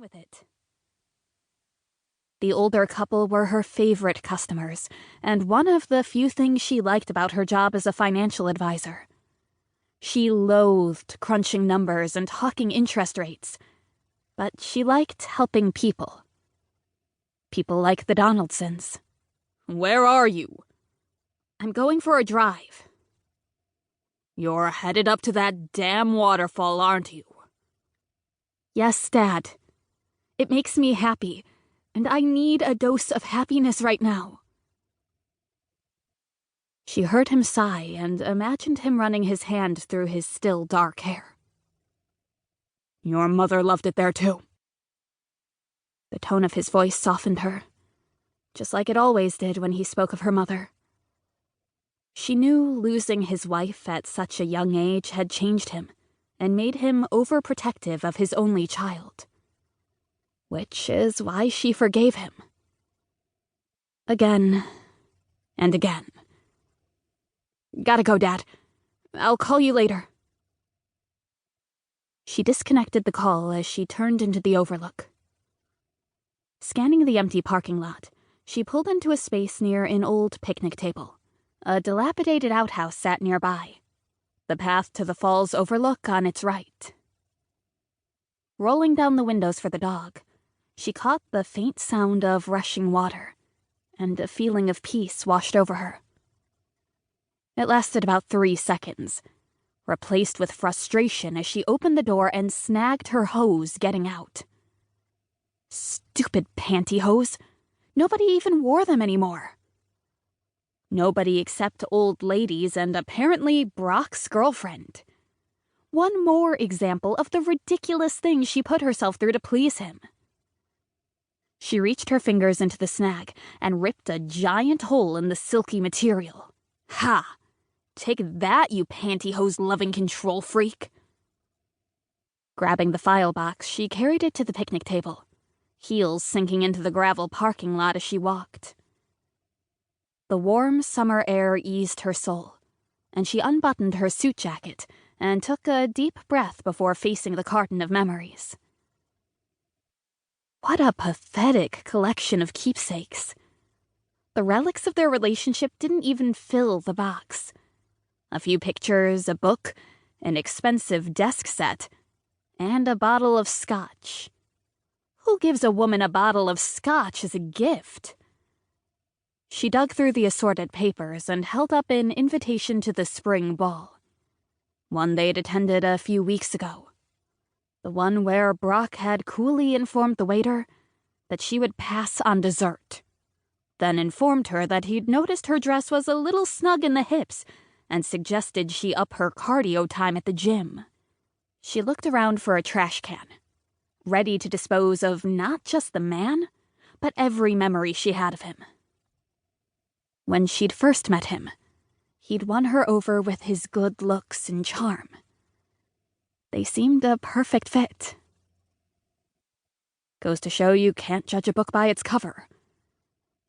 with it. The older couple were her favorite customers, and one of the few things she liked about her job as a financial advisor. She loathed crunching numbers and talking interest rates, but she liked helping people. People like the Donaldsons. "Where are you?" "I'm going for a drive." "You're headed up to that damn waterfall, aren't you?" "Yes, Dad. It makes me happy, and I need a dose of happiness right now." She heard him sigh and imagined him running his hand through his still dark hair. "Your mother loved it there too." The tone of his voice softened her, just like it always did when he spoke of her mother. She knew losing his wife at such a young age had changed him and made him overprotective of his only child. Which is why she forgave him. Again and again. "Gotta go, Dad. I'll call you later." She disconnected the call as she turned into the overlook. Scanning the empty parking lot, she pulled into a space near an old picnic table. A dilapidated outhouse sat nearby, the path to the fall's overlook on its right. Rolling down the windows for the dog, she caught the faint sound of rushing water, and a feeling of peace washed over her. It lasted about 3 seconds, replaced with frustration as she opened the door and snagged her hose getting out. Stupid pantyhose. Nobody even wore them anymore. Nobody except old ladies and apparently Brock's girlfriend. One more example of the ridiculous things she put herself through to please him. She reached her fingers into the snag and ripped a giant hole in the silky material. Ha! Take that, you pantyhose-loving control freak. Grabbing the file box, she carried it to the picnic table, heels sinking into the gravel parking lot as she walked. The warm summer air eased her soul, and she unbuttoned her suit jacket and took a deep breath before facing the carton of memories. What a pathetic collection of keepsakes. The relics of their relationship didn't even fill the box. A few pictures, a book, an expensive desk set, and a bottle of scotch. Who gives a woman a bottle of scotch as a gift? She dug through the assorted papers and held up an invitation to the spring ball. One they'd attended a few weeks ago. The one where Brock had coolly informed the waiter that she would pass on dessert. Then informed her that he'd noticed her dress was a little snug in the hips and suggested she up her cardio time at the gym. She looked around for a trash can, ready to dispose of not just the man, but every memory she had of him. When she'd first met him, he'd won her over with his good looks and charm. They seemed a perfect fit. Goes to show you can't judge a book by its cover.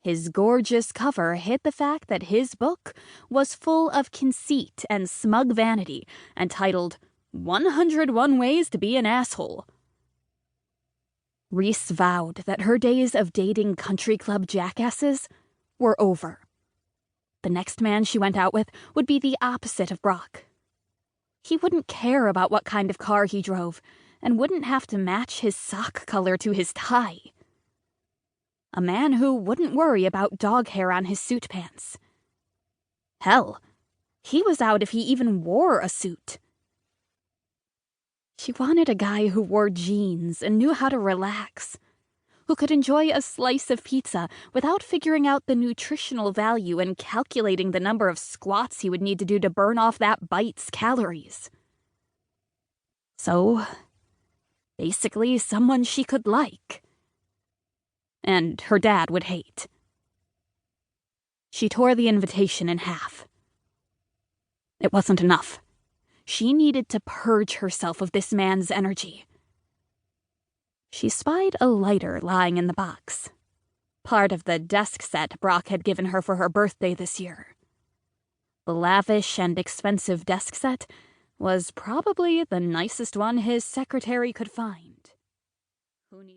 His gorgeous cover hid the fact that his book was full of conceit and smug vanity and titled 101 Ways to Be an Asshole. Reese vowed that her days of dating country club jackasses were over. The next man she went out with would be the opposite of Brock. He wouldn't care about what kind of car he drove and wouldn't have to match his sock color to his tie. A man who wouldn't worry about dog hair on his suit pants. Hell, he was out if he even wore a suit. She wanted a guy who wore jeans and knew how to relax, who could enjoy a slice of pizza without figuring out the nutritional value and calculating the number of squats he would need to do to burn off that bite's calories. So, basically someone she could like. And her dad would hate. She tore the invitation in half. It wasn't enough. She needed to purge herself of this man's energy. She spied a lighter lying in the box, part of the desk set Brock had given her for her birthday this year. The lavish and expensive desk set was probably the nicest one his secretary could find. Who needed